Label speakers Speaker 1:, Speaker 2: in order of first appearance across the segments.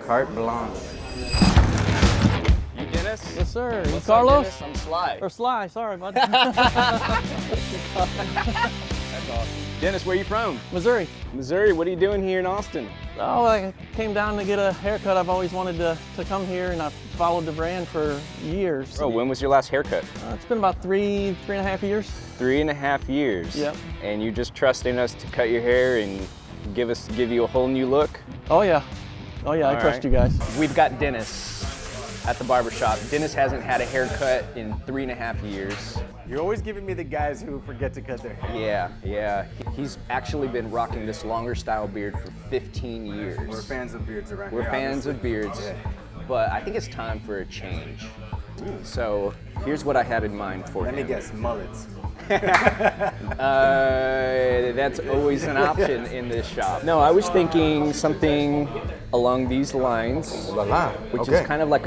Speaker 1: Carte blanche.
Speaker 2: You Dennis?
Speaker 3: Yes, sir. You
Speaker 2: What's
Speaker 3: Carlos?
Speaker 2: up, Dennis? I'm Sly.
Speaker 3: Or Sly, sorry, bud.
Speaker 2: That's awesome. Dennis, where are you from?
Speaker 3: Missouri.
Speaker 2: Missouri. What are you doing here in Austin?
Speaker 3: Oh, I came down to get a haircut. I've always wanted to come here, and I've followed the brand for years.
Speaker 2: Oh, when was your last haircut?
Speaker 3: It's been about three and a half years.
Speaker 2: 3.5 years.
Speaker 3: Yep.
Speaker 2: And you're just trusting us to cut your hair and give you a whole new look?
Speaker 3: Oh yeah. Oh yeah, I trust you guys.
Speaker 2: We've got Dennis at the barbershop. Dennis hasn't had a haircut in 3.5 years.
Speaker 1: You're always giving me the guys who forget to cut their hair.
Speaker 2: Yeah. He's actually been rocking this longer style beard for 15 years.
Speaker 1: We're fans of beards around
Speaker 2: We're
Speaker 1: here.
Speaker 2: fans of beards, but I think it's time for a change. So here's what I had in mind for
Speaker 1: Let me
Speaker 2: him.
Speaker 1: guess, mullets.
Speaker 2: That's always an option in this shop. No, I was thinking something along these lines, which is kind of like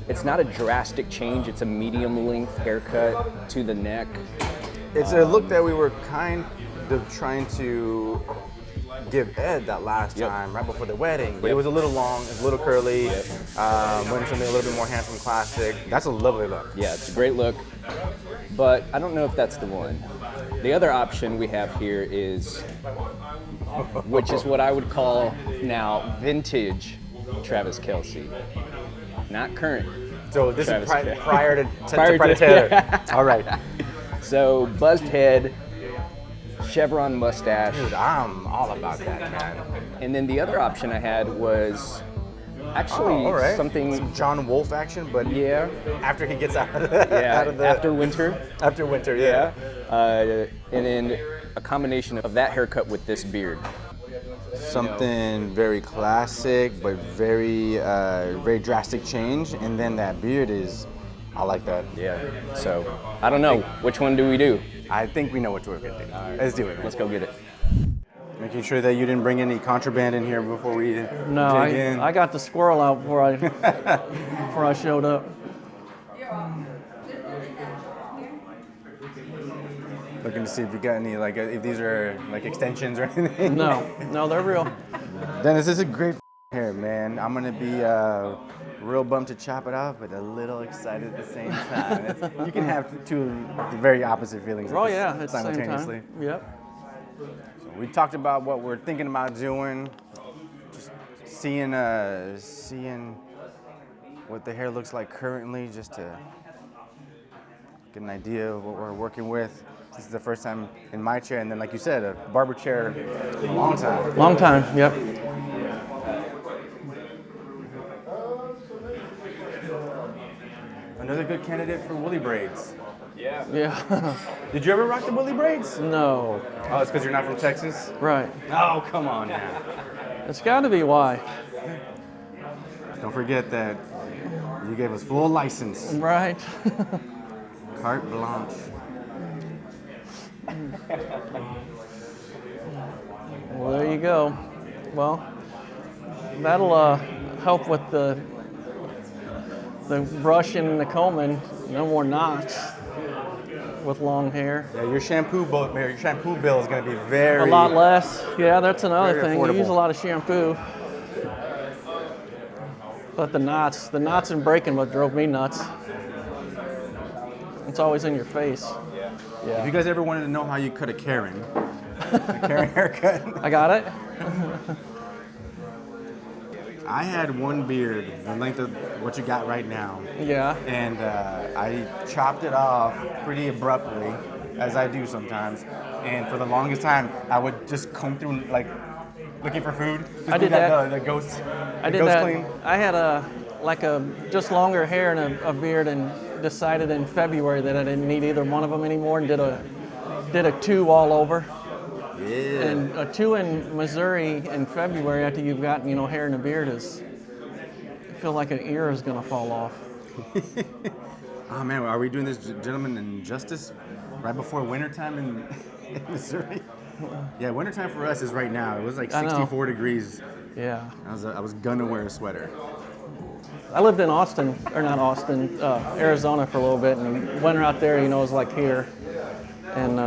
Speaker 2: it's not a drastic change, it's a medium length haircut to the neck.
Speaker 1: It's a look that we were kind of trying to give Ed that last time, right before the wedding. But it was a little long, it was a little curly. Wanted something a little bit more handsome, classic. That's a lovely look.
Speaker 2: Yeah, it's a great look, but I don't know if that's the one. The other option we have here is, which is what I would call now vintage Travis Kelce, not current.
Speaker 1: So this
Speaker 2: Travis
Speaker 1: is
Speaker 2: Kelce.
Speaker 1: prior to Taylor.
Speaker 2: Yeah.
Speaker 1: All right.
Speaker 2: So buzzed head, chevron mustache.
Speaker 1: Dude, I'm all about that, man.
Speaker 2: And then the other option I had was actually
Speaker 1: something
Speaker 2: something,
Speaker 1: John Wolfe action, but
Speaker 2: yeah,
Speaker 1: after he gets out of the,
Speaker 2: after winter.
Speaker 1: After winter, yeah.
Speaker 2: And then a combination of that haircut with this beard.
Speaker 1: Something very classic, but very very drastic change, and then that beard I like that.
Speaker 2: Yeah. So I don't know, which one do we do?
Speaker 1: I think we know what we're gonna do. Let's do it, man.
Speaker 2: Let's go get it.
Speaker 1: Making sure that you didn't bring any contraband in here before we dig in.
Speaker 3: I got the squirrel out before I showed up.
Speaker 1: Looking to see if you got any, like, if these are like extensions or anything.
Speaker 3: No, they're real.
Speaker 1: Dennis, this is a great hair, man. I'm gonna be real bummed to chop it off, but a little excited at the same time. You can have two very opposite feelings
Speaker 3: At the
Speaker 1: simultaneously.
Speaker 3: same time. Yep.
Speaker 1: So we talked about what we're thinking about doing, just seeing what the hair looks like currently, just to get an idea of what we're working with. This is the first time in my chair, and then, like you said, a barber chair, long time.
Speaker 3: Long time. Yep.
Speaker 1: Another good candidate for woolly braids.
Speaker 3: Yeah.
Speaker 1: Did you ever rock the woolly braids?
Speaker 3: No.
Speaker 1: Oh, it's because you're not from Texas?
Speaker 3: Right.
Speaker 1: Oh, come on now.
Speaker 3: It's got to be why.
Speaker 1: Don't forget that you gave us full license.
Speaker 3: Right.
Speaker 1: Carte blanche.
Speaker 3: Well, there you go. Well, that'll help with the brushing and the combing. No more knots with long hair.
Speaker 1: Yeah, your shampoo bill is going to be very...
Speaker 3: A lot less. Yeah, that's another
Speaker 1: very
Speaker 3: thing.
Speaker 1: affordable.
Speaker 3: You use a lot of shampoo. But the knots and breaking what drove me nuts. It's always in your face.
Speaker 1: If you guys ever wanted to know how you cut a Karen, a Karen haircut.
Speaker 3: I got it.
Speaker 1: I had one beard, the length of what you got right now.
Speaker 3: Yeah.
Speaker 1: And I chopped it off pretty abruptly, as I do sometimes. And for the longest time, I would just comb through, like, looking for food. Just
Speaker 3: I did that.
Speaker 1: The ghost.
Speaker 3: I did
Speaker 1: ghost
Speaker 3: that.
Speaker 1: Clean.
Speaker 3: I had just longer hair and a beard, and decided in February that I didn't need either one of them anymore, and did a 2 all over.
Speaker 1: Yeah.
Speaker 3: And a 2 in Missouri in February after you've gotten hair and a beard I feel like an ear is gonna fall off.
Speaker 1: Oh man, are we doing this gentleman injustice right before wintertime in Missouri? Yeah, wintertime for us is right now. It was like 64 degrees.
Speaker 3: Yeah.
Speaker 1: I was gonna wear a sweater.
Speaker 3: I lived in Arizona for a little bit, and winter out there, is like here. And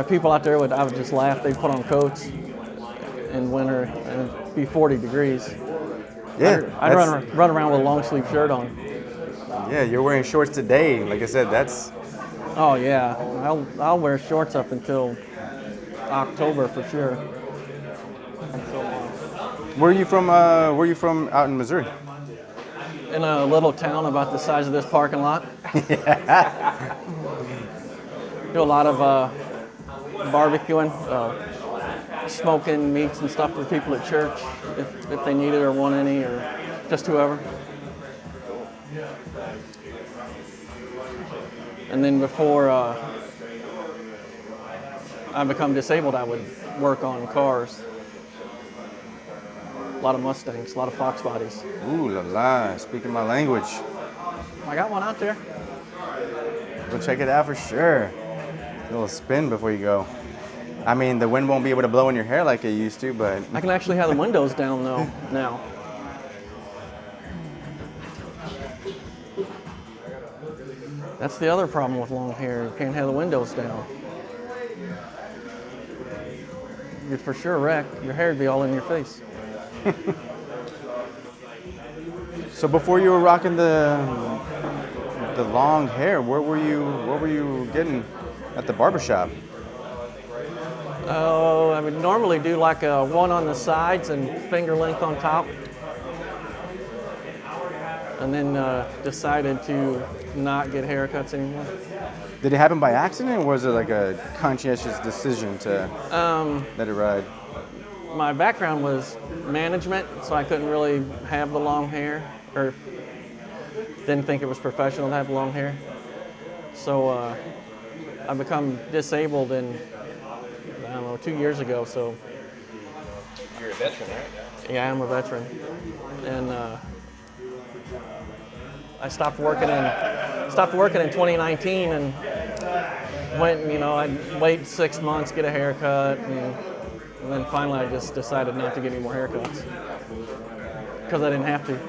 Speaker 3: people out there I would just laugh. They'd put on coats in winter and it'd be 40 degrees.
Speaker 1: Yeah,
Speaker 3: I'd run around with a long sleeve shirt on.
Speaker 1: Yeah, you're wearing shorts today. Like I said, that's.
Speaker 3: Oh yeah, I'll wear shorts up until October for sure.
Speaker 1: Where are you from out in Missouri?
Speaker 3: In a little town about the size of this parking lot. Do a lot of barbecuing, smoking meats and stuff for people at church if they need it or want any, or just whoever. And then before I become disabled, I would work on cars. A lot of Mustangs, a lot of Fox bodies.
Speaker 1: Ooh la la, speaking my language.
Speaker 3: I got one out there.
Speaker 1: Go check it out for sure. A little spin before you go. I mean, the wind won't be able to blow in your hair like it used to, but.
Speaker 3: I can actually have the windows down though now. That's the other problem with long hair. You can't have the windows down. You'd for sure wreck. Your hair would be all in your face.
Speaker 1: So before you were rocking the long hair, what were you getting at the barbershop?
Speaker 3: Oh, I would normally do like a one on the sides and finger length on top. And then decided to not get haircuts anymore.
Speaker 1: Did it happen by accident, or was it like a conscientious decision to let it ride?
Speaker 3: My background was management, so I couldn't really have the long hair, or didn't think it was professional to have long hair. So I become disabled in, I don't know, 2 years ago. So
Speaker 2: You're a veteran, right?
Speaker 3: yeah, I'm a veteran, and I stopped working in 2019 and went. I'd wait 6 months, get a haircut, and then finally I just decided not to get any more haircuts because I didn't have to.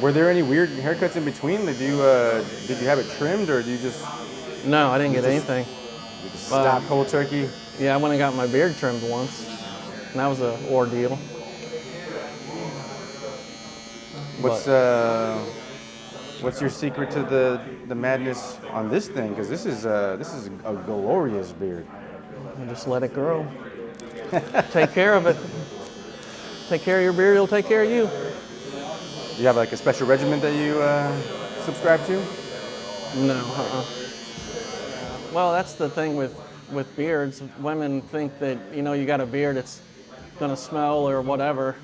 Speaker 1: Were there any weird haircuts in between? Did you have it trimmed, or do you just
Speaker 3: No, I didn't get anything.
Speaker 1: stop cold turkey?
Speaker 3: Yeah, I went and got my beard trimmed once, and that was an ordeal.
Speaker 1: What's your secret to the madness on this thing? Because this is a glorious beard.
Speaker 3: And just let it grow. Take care of it. Take care of your beard, it'll take care of you.
Speaker 1: Do you have like a special regimen that you subscribe to?
Speaker 3: No, Well, that's the thing with beards. Women think that, you got a beard, it's gonna smell or whatever.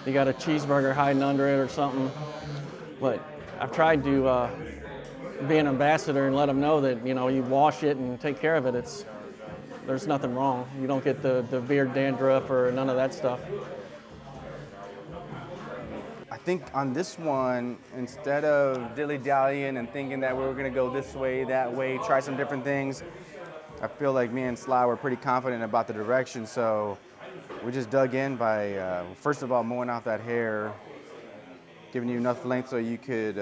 Speaker 3: You got a cheeseburger hiding under it or something. But I've tried to be an ambassador and let them know that, you wash it and take care of it. There's nothing wrong. You don't get the beard dandruff or none of that stuff.
Speaker 1: I think on this one, instead of dilly-dallying and thinking that we were gonna go this way, that way, try some different things, I feel like me and Sly were pretty confident about the direction, so we just dug in by, first of all, mowing out that hair, giving you enough length so you could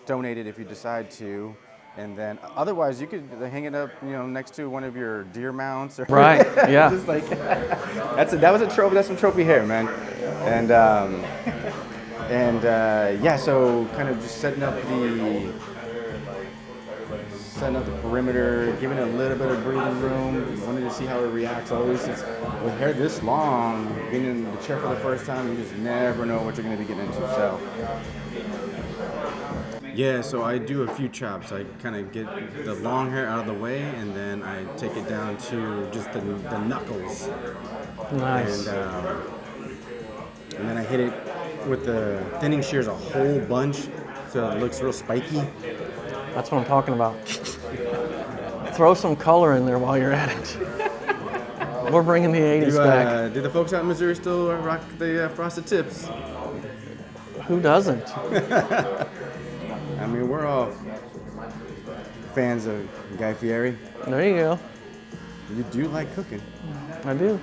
Speaker 1: donate it if you decide to, and then otherwise you could hang it up, next to one of your deer mounts. Or
Speaker 3: Right. Yeah.
Speaker 1: Just like that was a trophy. That's some trophy hair, man. And so kind of just setting up the perimeter, giving it a little bit of breathing room. Wanted to see how it reacts. Always, with hair this long, being in the chair for the first time, you just never know what you're going to be getting into. So, yeah, so I do a few chops. I kind of get the long hair out of the way, and then I take it down to just the knuckles.
Speaker 3: Nice.
Speaker 1: And then I hit it with the thinning shears a whole bunch, so it looks real spiky.
Speaker 3: That's what I'm talking about. Throw some color in there while you're at it. We're bringing the 80s back.
Speaker 1: Do the folks out in Missouri still rock the frosted tips?
Speaker 3: Who doesn't?
Speaker 1: I mean, we're all fans of Guy Fieri.
Speaker 3: There you go.
Speaker 1: You do like cooking.
Speaker 3: I do.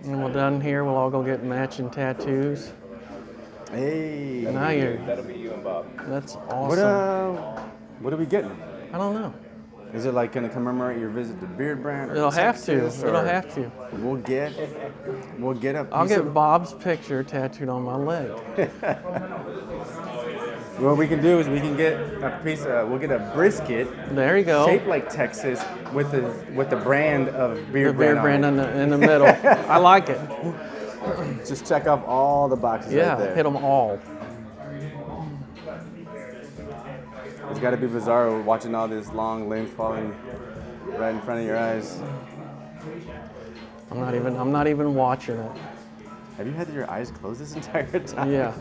Speaker 3: And we're done here. We'll all go get matching tattoos.
Speaker 1: Hey.
Speaker 3: Now you're.
Speaker 2: That'll be you and Bob.
Speaker 3: That's awesome.
Speaker 1: What are we getting?
Speaker 3: I don't know.
Speaker 1: Is it like going to commemorate your visit to Beardbrand?
Speaker 3: It'll have to. It'll have to.
Speaker 1: We'll get a
Speaker 3: I'll
Speaker 1: piece
Speaker 3: get
Speaker 1: of...
Speaker 3: Bob's picture tattooed on my leg.
Speaker 1: What we can do is we can get a piece of, we'll get a brisket
Speaker 3: There you go.
Speaker 1: shaped like Texas with the brand of
Speaker 3: The
Speaker 1: Beardbrand
Speaker 3: Beardbrand
Speaker 1: on it.
Speaker 3: in the middle. I like it.
Speaker 1: Just check off all the boxes
Speaker 3: Yeah,
Speaker 1: right there.
Speaker 3: hit them all.
Speaker 1: It's got to be bizarre watching all this long limbs falling right in front of your eyes.
Speaker 3: I'm not even watching it.
Speaker 1: Have you had your eyes closed this entire time?
Speaker 3: Yeah.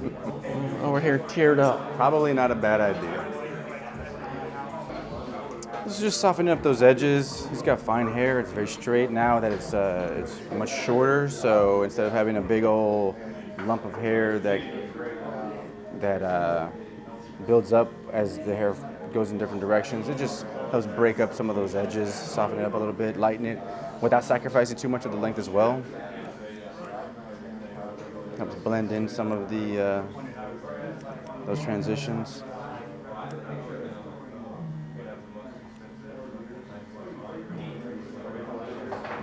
Speaker 3: Over here teared up.
Speaker 1: Probably not a bad idea. This is just softening up those edges. He's got fine hair. It's very straight now that it's much shorter. So instead of having a big old lump of hair that builds up as the hair goes in different directions, it just helps break up some of those edges, soften it up a little bit, lighten it, without sacrificing too much of the length as well. Helps blend in some of the those transitions.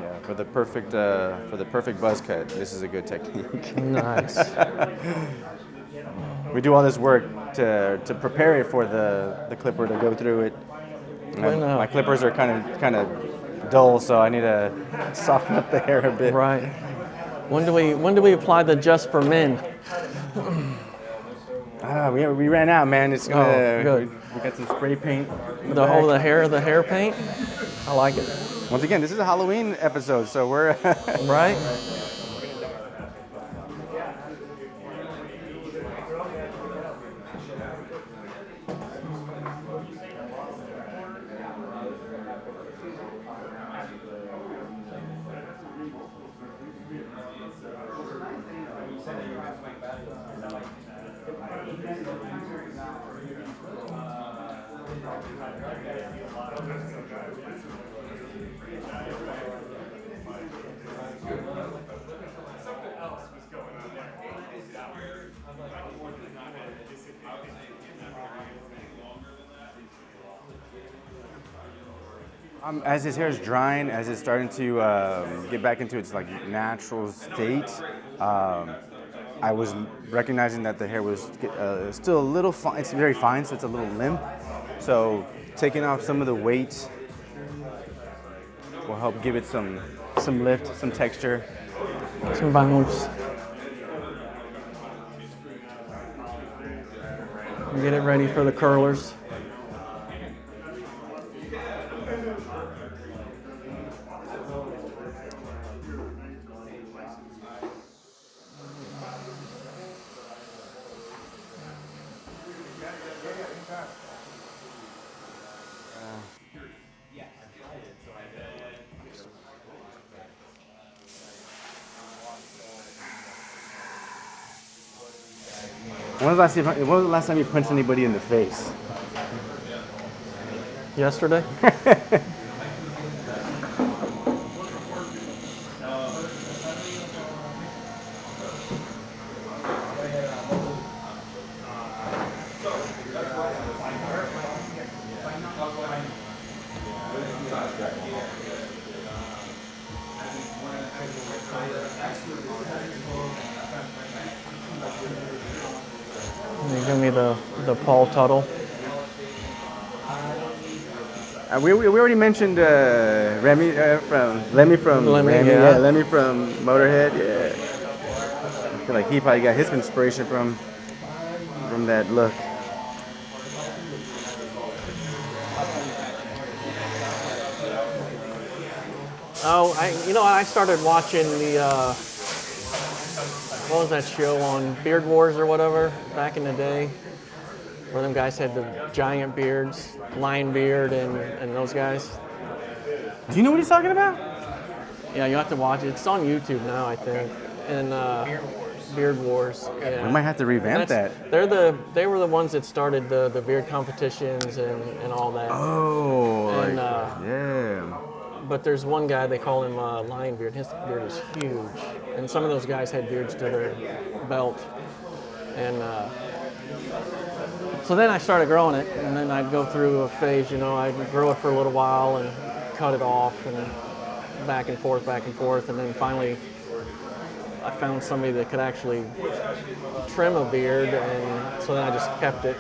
Speaker 1: Yeah, for the perfect buzz cut, this is a good technique.
Speaker 3: Nice.
Speaker 1: We do all this work to prepare it for the clipper to go through it. My clippers are kind of dull, so I need to soften up the hair a bit.
Speaker 3: Right. When do we apply the Just for Men?
Speaker 1: We ran out, man. It's gonna.
Speaker 3: Oh, good.
Speaker 1: We got some spray paint.
Speaker 3: The hair paint? I like it.
Speaker 1: Once again, this is a Halloween episode, so we're
Speaker 3: Right?
Speaker 1: as his hair is drying, as it's starting to get back into its like natural state, I was recognizing that the hair was still a little fine. It's very fine, so it's a little limp. So taking off some of the weight will help give it some lift, some texture.
Speaker 3: Some bounce. Get it ready for the curlers.
Speaker 1: When was the last time you punched anybody in the face?
Speaker 3: Yesterday? You give me the Paul Tuttle.
Speaker 1: We already mentioned Lemmy from
Speaker 3: Lemmy, yeah.
Speaker 1: Lemmy from Motorhead. Yeah, I feel like he probably got his inspiration from that look.
Speaker 3: Oh, I started watching the what was that show on Beard Wars or whatever back in the day, where them guys had the giant beards, Lion Beard and those guys.
Speaker 1: Do you know what he's talking about?
Speaker 3: Yeah, you have to watch it. It's on YouTube now, I think. And Beard Wars. Yeah.
Speaker 1: We might have to revamp that.
Speaker 3: They were the ones that started the beard competitions and all that.
Speaker 1: Oh,
Speaker 3: And,
Speaker 1: yeah.
Speaker 3: But there's one guy, they call him Lion Beard. His beard is huge. And some of those guys had beards to their belt. And So then I started growing it, and then I'd go through a phase, you know, I'd grow it for a little while and cut it off, and back and forth, and then finally I found somebody that could actually trim a beard, and so then I just kept it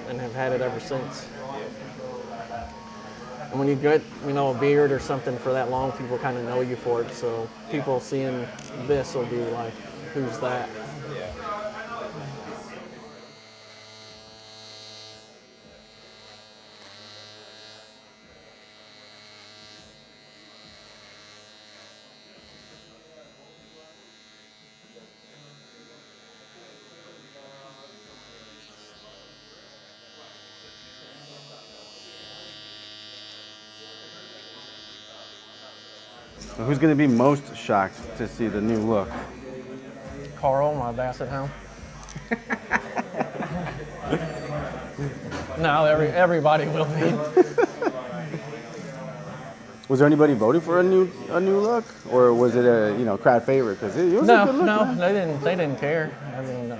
Speaker 3: and have had it ever since. And when you get, you know, a beard or something for that long, people kind of know you for it, so people seeing this will be like, who's that?
Speaker 1: So who's going to be most shocked to see the new look?
Speaker 3: Carl, my basset hound. No, everybody will be.
Speaker 1: Was there anybody voting for a new look, or was it a crowd favorite? Because it was a good look.
Speaker 3: No, they didn't care. I mean,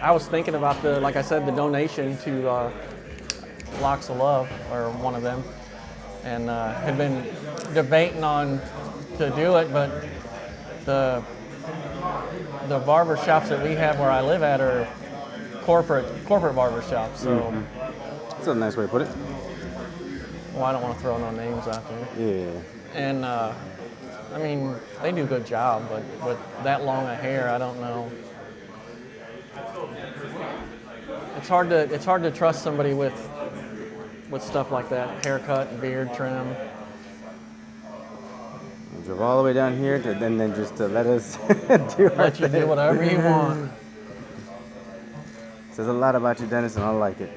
Speaker 3: I was thinking about like I said, the donation to Locks of Love, or one of them, and had been debating on to do it, but the barbershops that we have where I live at are corporate barbershops. So
Speaker 1: That's a nice way to put it.
Speaker 3: well, I don't want to throw no names out there.
Speaker 1: Yeah.
Speaker 3: And I mean, they do a good job, but with that long a hair, I don't know. It's hard to trust somebody with stuff like that, haircut, beard trim.
Speaker 1: Drove all the way down here to then just to let us
Speaker 3: Let you do whatever you want.
Speaker 1: Says a lot about you, Dennis, and I like it.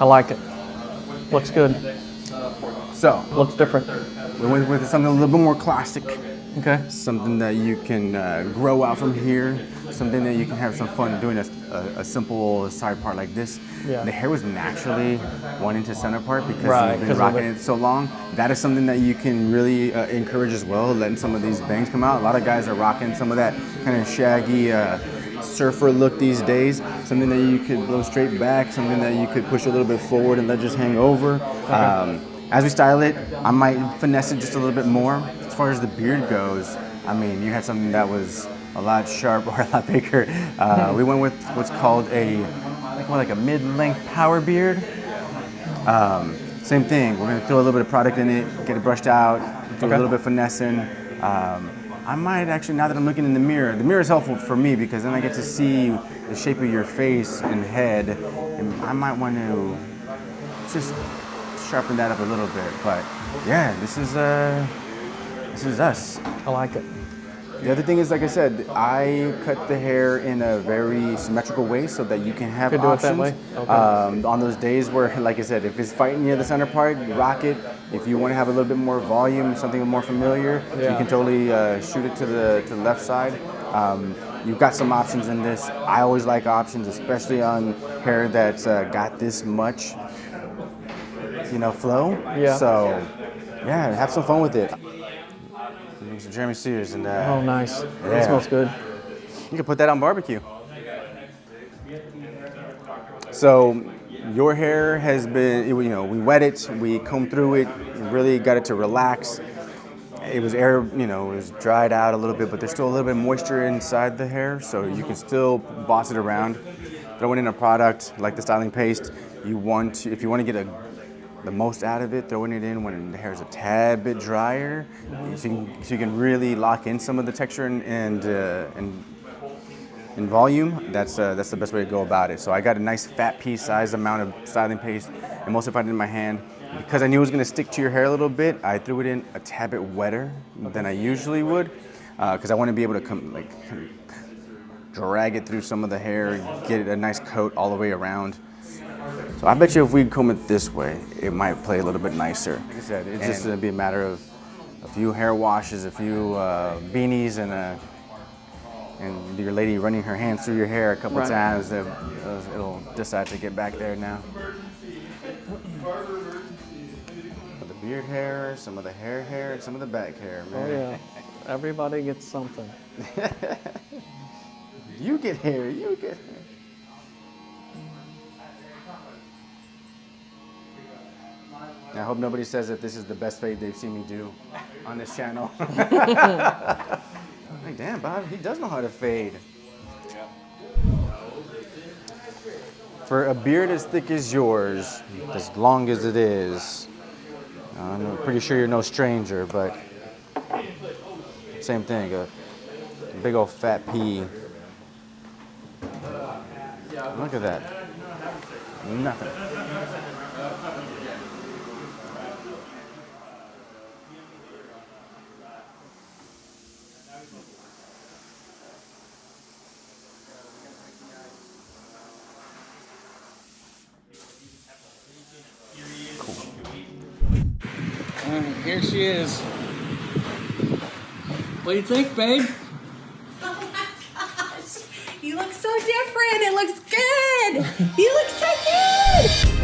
Speaker 3: I like it. Looks good.
Speaker 1: So
Speaker 3: Looks different.
Speaker 1: we went with something a little bit more classic.
Speaker 3: Okay.
Speaker 1: Something that you can grow out from here. Something that you can have some fun doing a simple side part like this.
Speaker 3: Yeah.
Speaker 1: The hair was naturally wanting to center part because
Speaker 3: Right,
Speaker 1: you've been
Speaker 3: 'cause of
Speaker 1: rocking
Speaker 3: it.
Speaker 1: it so long. That is something that you can really encourage as well, letting some of these bangs come out. A lot of guys are rocking some of that kind of shaggy surfer look these days. Something that you could blow straight back, something that you could push a little bit forward and let just hang over. As we style it, I might finesse it just a little bit more. As far as the beard goes, I mean, you had something that was a lot sharper or a lot bigger. We went with what's called like a mid-length power beard. Same thing, we're gonna throw a little bit of product in it, get it brushed out, do a little bit of finessing. I might actually, now that I'm looking in the mirror is helpful for me because then I get to see the shape of your face and head, and I might want to just sharpen that up a little bit. But yeah, this is us.
Speaker 3: I like it.
Speaker 1: The other thing is, like I said, I cut the hair in a very symmetrical way so that you can have
Speaker 3: Could do it that
Speaker 1: options.
Speaker 3: way? Okay.
Speaker 1: On those days where, like I said, if it's fighting near the center part, you rock it. If you want to have a little bit more volume, something more familiar, you
Speaker 3: Yeah.
Speaker 1: can totally shoot it to the left side. You've got some options in this. I always like options, especially on hair that's got this much, flow.
Speaker 3: Yeah.
Speaker 1: So, yeah, have some fun with it. Some Jeremy Sears and
Speaker 3: Oh, nice.
Speaker 1: Yeah.
Speaker 3: That smells good.
Speaker 1: you can put that on barbecue. So your hair has been, we wet it, we combed through it, really got it to relax. it was air, you know, it was dried out a little bit, but there's still a little bit of moisture inside the hair, so you can still boss it around. Throwing in a product like the styling paste, if you want to get the most out of it, throwing it in when the hair is a tad bit drier, so you can really lock in some of the texture and volume. That's the best way to go about it. So I got a nice fat piece size amount of styling paste, and most of it in my hand. Because I knew it was going to stick to your hair a little bit, I threw it in a tad bit wetter than I usually would, because I want to be able to drag it through some of the hair, get it a nice coat all the way around. So I bet you if we comb it this way, it might play a little bit nicer. Like I said, it's just going to be a matter of a few hair washes, a few beanies, and your lady running her hands through your hair a couple times. It'll decide to get back there now. The beard hair, some of the hair, and some of the back hair, man.
Speaker 3: Oh yeah, everybody gets something.
Speaker 1: You get hair, you get hair. I hope nobody says that this is the best fade they've seen me do on this channel. Like, damn, Bob, he does know how to fade. For a beard as thick as yours, as long as it is, I'm pretty sure you're no stranger, but same thing, a big old fat pea. Look at that. Nothing.
Speaker 3: Here she is. What do you think, babe?
Speaker 4: Oh my gosh, you look so different. It looks good. You look so good.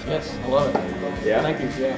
Speaker 3: Yes, I love it.
Speaker 2: Yeah?
Speaker 3: Thank you. Yeah.